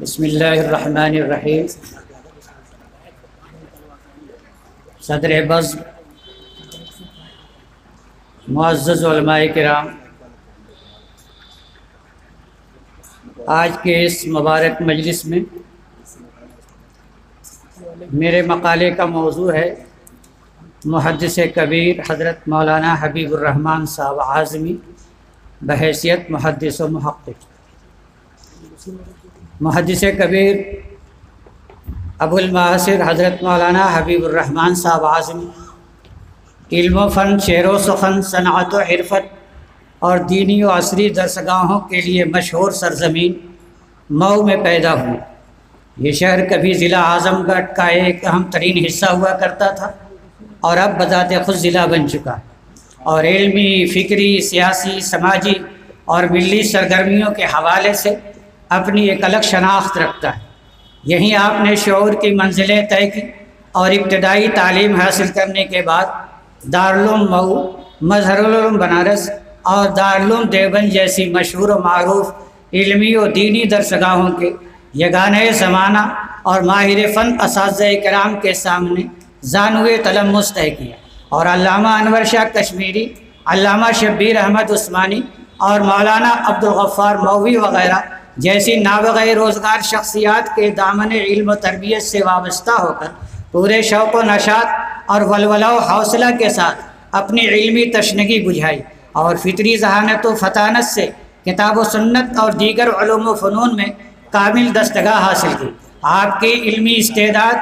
بسم اللہ الرحمن الرحیم۔ صدر بزم، معزز علماء کرام، آج کے اس مبارک مجلس میں میرے مقالے کا موضوع ہے محدث کبیر حضرت مولانا حبیب الرحمن صاحب اعظمی بحیثیت محدث و محقق۔ محدث کبیر ابو المعاصر حضرت مولانا حبیب الرحمن صاحب اعظمی علم و فن، شعر و سخن، صنعت و حرفت اور دینی و عصری درسگاہوں کے لیے مشہور سرزمین مئو میں پیدا ہوئے۔ یہ شہر کبھی ضلع اعظم گڑھ کا ایک اہم ترین حصہ ہوا کرتا تھا اور اب بذات خود ضلع بن چکا اور علمی، فکری، سیاسی، سماجی اور ملی سرگرمیوں کے حوالے سے اپنی ایک الگ شناخت رکھتا ہے۔ یہیں آپ نے شعور کی منزلیں طے کی اور ابتدائی تعلیم حاصل کرنے کے بعد دارالعلوم مئو، مظہرالعلوم بنارس اور دارالعلوم دیوبند جیسی مشہور و معروف علمی و دینی درسگاہوں کے یگانہ زمانہ اور ماہر فن اساتذہ کرام کے سامنے زانوِ تلمس طے کیا اور علامہ انور شاہ کشمیری، علامہ شبیر احمد عثمانی اور مولانا عبدالغفار مئوی وغیرہ جیسی نابغہ روزگار شخصیات کے دامن علم و تربیت سے وابستہ ہو کر پورے شوق و نشاط اور ولولہ و حوصلہ کے ساتھ اپنی علمی تشنگی بجھائی اور فطری ذہانت و فطانت سے کتاب و سنت اور دیگر علوم و فنون میں کامل دستگاہ حاصل کی۔ آپ کی علمی استعداد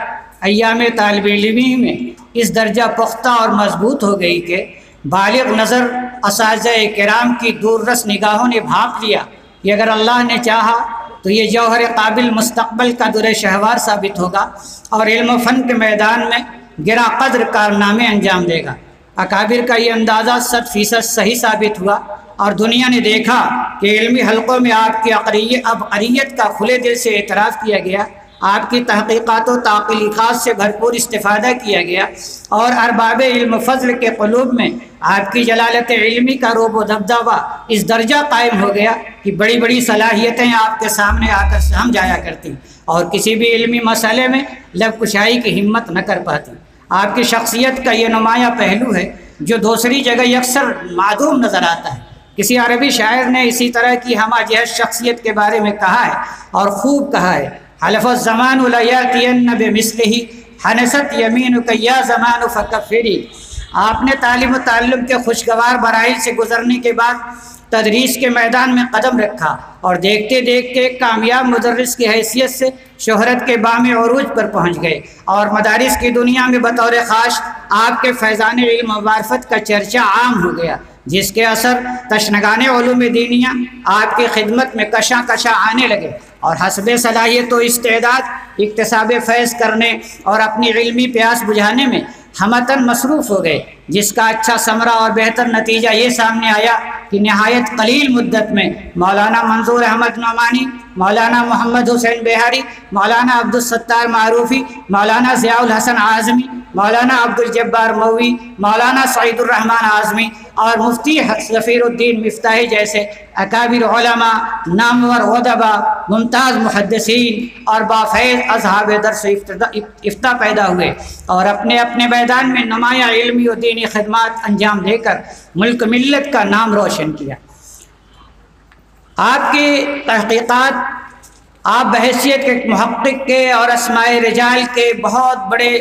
ایام طالب علمی میں اس درجہ پختہ اور مضبوط ہو گئی کہ بالغ نظر اساتذہ کرام کی دور رس نگاہوں نے بھانپ لیا کہ اگر اللہ نے چاہا تو یہ جوہر قابل مستقبل کا در شہوار ثابت ہوگا اور علم و فن کے میدان میں گراں قدر کارنامے انجام دے گا۔ اکابر کا یہ اندازہ 100% صحیح ثابت ہوا اور دنیا نے دیکھا کہ علمی حلقوں میں آپ کی عبقریت کا کھلے دل سے اعتراف کیا گیا، آپ کی تحقیقات و تعلیقات سے بھرپور استفادہ کیا گیا اور ارباب علم و فضل کے قلوب میں آپ کی جلالت علمی کا رعب و دبدبہ اس درجہ قائم ہو گیا کہ بڑی بڑی صلاحیتیں آپ کے سامنے آ کر سم جایا کرتی اور کسی بھی علمی مسئلے میں لب کشائی کی ہمت نہ کر پاتی۔ آپ کی شخصیت کا یہ نمایاں پہلو ہے جو دوسری جگہ اکثر معدوم نظر آتا ہے۔ کسی عربی شاعر نے اسی طرح کی ہمہ جہت شخصیت کے بارے میں کہا ہے اور خوب کہا ہے، حلف الزمان لیاتین بمثلہ حنست یمینک یا زمان فکفری۔ آپ نے تعلیم و تعلم کے خوشگوار مراحل سے گزرنے کے بعد تدریس کے میدان میں قدم رکھا اور دیکھتے دیکھتے کامیاب مدرس کی حیثیت سے شہرت کے بام عروج پر پہنچ گئے اور مدارس کی دنیا میں بطور خاص آپ کے فیضان علم و معرفت کا چرچا عام ہو گیا، جس کے اثر تشنگان علوم دینیہ آپ کی خدمت میں کشاں کشاں آنے لگے اور حسب صلاحیت و استعداد اکتساب فیض کرنے اور اپنی علمی پیاس بجھانے میں ہمتاً مصروف ہو گئے، جس کا اچھا ثمرہ اور بہتر نتیجہ یہ سامنے آیا کہ نہایت قلیل مدت میں مولانا منظور احمد نعمانی، مولانا محمد حسین بہاری، مولانا عبدالستار معروفی، مولانا ضیاء الحسن اعظمی، مولانا عبدالجبار مئوی، مولانا سعید الرحمن اعظمی اور مفتی ظفیر الدین مفتاحی جیسے اکابر علماء، نامور ادباء، ممتاز محدثین اور بافیض اصحاب درس افتاء پیدا ہوئے اور اپنے اپنے میدان میں نمایاں علمی و دینی خدمات انجام دے کر ملک ملت کا نام روشن کیا۔ آپ کی تحقیقات، آپ بحیثیت کے محقق کے اور اسماء رجال کے بہت بڑے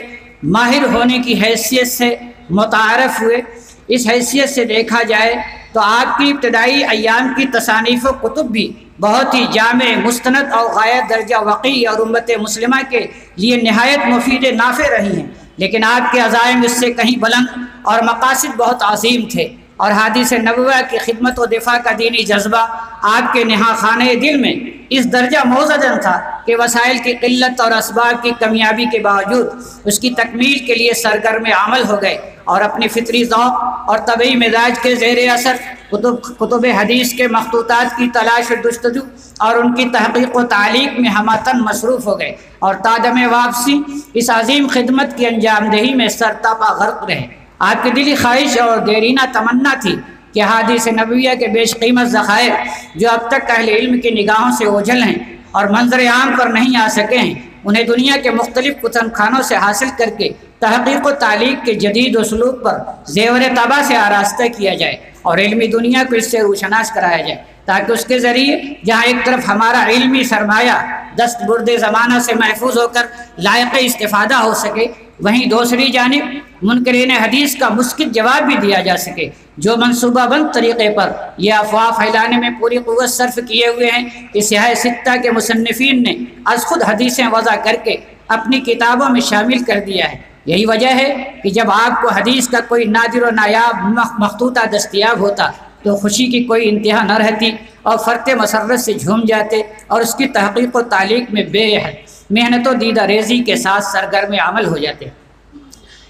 ماہر ہونے کی حیثیت سے متعارف ہوئے۔ اس حیثیت سے دیکھا جائے تو آپ کی ابتدائی ایام کی تصانیف و کتب بھی بہت ہی جامع، مستند اور غایت درجہ وقی اور امت مسلمہ کے لیے نہایت مفید نافع رہی ہیں، لیکن آپ کے عزائم اس سے کہیں بلند اور مقاصد بہت عظیم تھے اور حدیث نبوہ کی خدمت و دفاع کا دینی جذبہ آپ کے نہا خانہ دل میں اس درجہ موزدن تھا کہ وسائل کی قلت اور اسباب کی کمیابی کے باوجود اس کی تکمیل کے لیے سرگرم عمل ہو گئے اور اپنی فطری ذوق اور طبعی مزاج کے زیر اثر کتب حدیث کے مخطوطات کی تلاش و جستجو اور ان کی تحقیق و تعلیق میں ہمتاً مصروف ہو گئے اور تادم واپسی اس عظیم خدمت کی انجام دہی میں سرتاپا غرق رہے۔ آپ کی دلی خواہش اور دیرینہ تمنا تھی کہ حدیث نبویہ کے بیش قیمت ذخائر جو اب تک اہل علم کی نگاہوں سے اوجھل ہیں اور منظر عام پر نہیں آ سکے ہیں، انہیں دنیا کے مختلف کتب خانوں سے حاصل کر کے تحقیق و تعلیق کے جدید اسلوب پر زیور طبع سے آراستہ کیا جائے اور علمی دنیا کو اس سے روشناس کرایا جائے، تاکہ اس کے ذریعے جہاں ایک طرف ہمارا علمی سرمایہ دستبرد زمانہ سے محفوظ ہو کر لائق استفادہ ہو سکے، وہیں دوسری جانب منکرین حدیث کا مسکت جواب بھی دیا جا سکے، جو منصوبہ بند طریقے پر یہ افواہ پھیلانے میں پوری قوت صرف کیے ہوئے ہیں کہ سیاہ ستہ کے مصنفین نے از خود حدیثیں وضع کر کے اپنی کتابوں میں شامل کر دیا ہے۔ یہی وجہ ہے کہ جب آپ کو حدیث کا کوئی نادر و نایاب مخطوطہ دستیاب ہوتا تو خوشی کی کوئی انتہا نہ رہتی اور فرط مسرت سے جھوم جاتے اور اس کی تحقیق و تعلیق میں بے حد محنت و دیدہ ریزی کے ساتھ سرگرم عمل ہو جاتے۔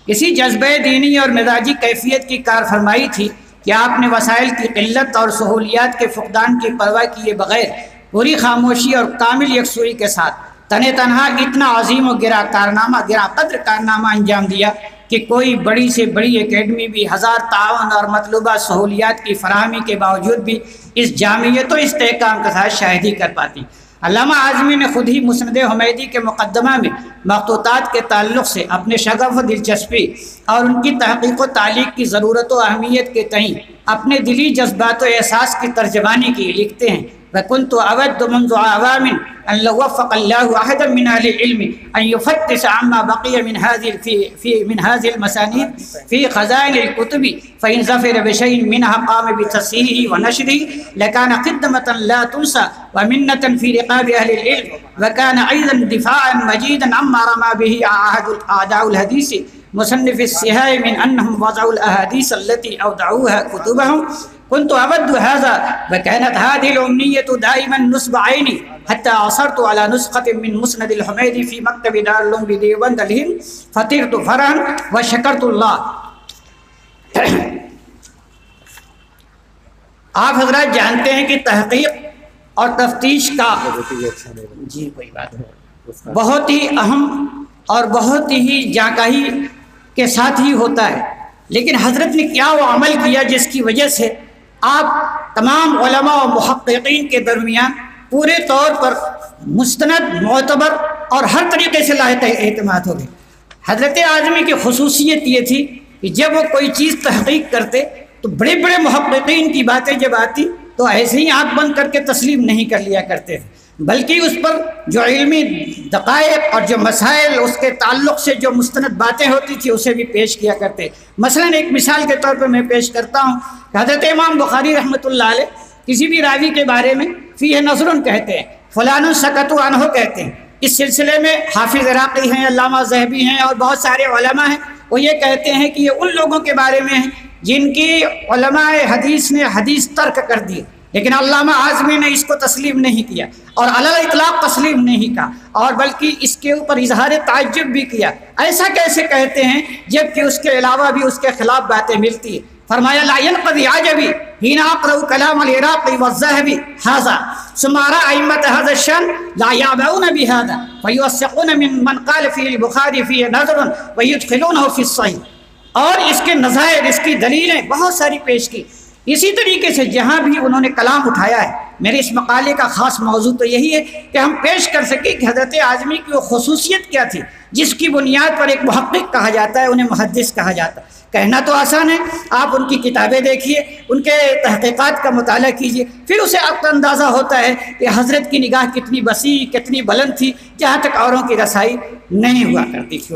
اسی جذبہ دینی اور مزاجی کیفیت کی کار فرمائی تھی کہ آپ نے وسائل کی قلت اور سہولیات کے فقدان کی پرواہ کیے بغیر پوری خاموشی اور کامل یکسوئی کے ساتھ تنہا اتنا عظیم و گراں قدر کارنامہ انجام دیا کہ کوئی بڑی سے بڑی اکیڈمی بھی ہزار تعاون اور مطلوبہ سہولیات کی فراہمی کے باوجود بھی اس جامعیت و استحکام کے ساتھ شاہدی کر پاتی۔ علامہ اعظمی نے خود ہی مسند حمیدی کے مقدمہ میں مخطوطات کے تعلق سے اپنے شغف و دلچسپی اور ان کی تحقیق و تعلیق کی ضرورت و اہمیت کے تئیں اپنے دلی جذبات و احساس کی ترجمانی کی لکھتے ہیں، وَكُنْتُ أَوَدُّ مُنْذُ عَوَامٍ أَنْ لَوْ وَفَّقَ اللَّهُ أَحَدًا مِنْ أَهْلِ الْعِلْمِ أَنْ يُفَتِّشَ عَمَّا بَقِيَ من هذه المسانيد في خزائن الكتب فإن ظفر بشيء منها قام بتصحيحه ونشره لكان قدمة لا تنسى ومنة في رقاب أهل العلم، وكان أيضا دفاعا مجيدا عما رمى به أعداء الحديث مصنف الصحاح من أنهم وضعوا الأحاديث التي أودعوها كتبهم. كنت أود هذا وكانت هذه الأمنية دائما نصب عيني حتى عثرت على نسخة من مسند الحميدي في مكتب دار العلوم بديوبند الهند فطرت فرحا وشكرت الله. آپ حضرات جانتے ہیں کہ تحقیق اور تفتیش کا کوئی بات بہت ہی اہم اور بہت ہی جانکاہی کے ساتھ ہی ہوتا ہے، لیکن حضرت نے کیا وہ عمل کیا جس کی وجہ سے آپ تمام علماء و محققین کے درمیان پورے طور پر مستند، معتبر اور ہر طریقے سے لائق اعتماد ہو گئے۔ حضرت اعظمی کی خصوصیت یہ تھی کہ جب وہ کوئی چیز تحقیق کرتے تو بڑے بڑے محققین کی باتیں جب آتی تو ایسے ہی آنکھ بند کر کے تسلیم نہیں کر لیا کرتے تھے، بلکہ اس پر جو علمی دقائق اور جو مسائل اس کے تعلق سے جو مستند باتیں ہوتی تھی اسے بھی پیش کیا کرتے۔ مثلا ایک مثال کے طور پر میں پیش کرتا ہوں کہ حضرت امام بخاری رحمۃ اللہ علیہ کسی بھی راوی کے بارے میں فیہ نظر کہتے ہیں، فلان سکت عنہ کہتے ہیں۔ اس سلسلے میں حافظ عراقی ہیں، علامہ ذہبی ہیں اور بہت سارے علماء ہیں، وہ یہ کہتے ہیں کہ یہ ان لوگوں کے بارے میں ہیں جن کی علماء حدیث نے حدیث ترک کر دی، لیکن علامہ اعظمی نے اس کو تسلیم نہیں کیا اور علی الاطلاق تسلیم نہیں کہا، اور بلکہ اس کے اوپر اظہار تعجب بھی کیا۔ ایسا کیسے کہتے ہیں جبکہ اس کے علاوہ بھی اس کے خلاف باتیں ملتی ہیں؟ فرمایا لا ينقضي عجبي حين اقرا كلام العراقي والذهبي هذا ثم ارى ائمه هذا الشان لا يعبؤون بهذا فيوثقون من قال فيه البخاري فيه نظر ويدخلونه في الصحيح، اور اس کے نظائر، اس کی دلیلیں بہت ساری پیش کی۔ اسی طریقے سے جہاں بھی انہوں نے کلام اٹھایا ہے، میرے اس مقالے کا خاص موضوع تو یہی ہے کہ ہم پیش کر سکیں کہ حضرت اعظمی کی وہ خصوصیت کیا تھی جس کی بنیاد پر ایک محقق کہا جاتا ہے، انہیں محدث کہا جاتا ہے۔ کہنا تو آسان ہے، آپ ان کی کتابیں دیکھیے، ان کے تحقیقات کا مطالعہ کیجیے، پھر اسے آپ کو اندازہ ہوتا ہے کہ حضرت کی نگاہ کتنی وسیع، کتنی بلند تھی، جہاں تک اوروں کی رسائی نہیں ہوا کرتی تھی۔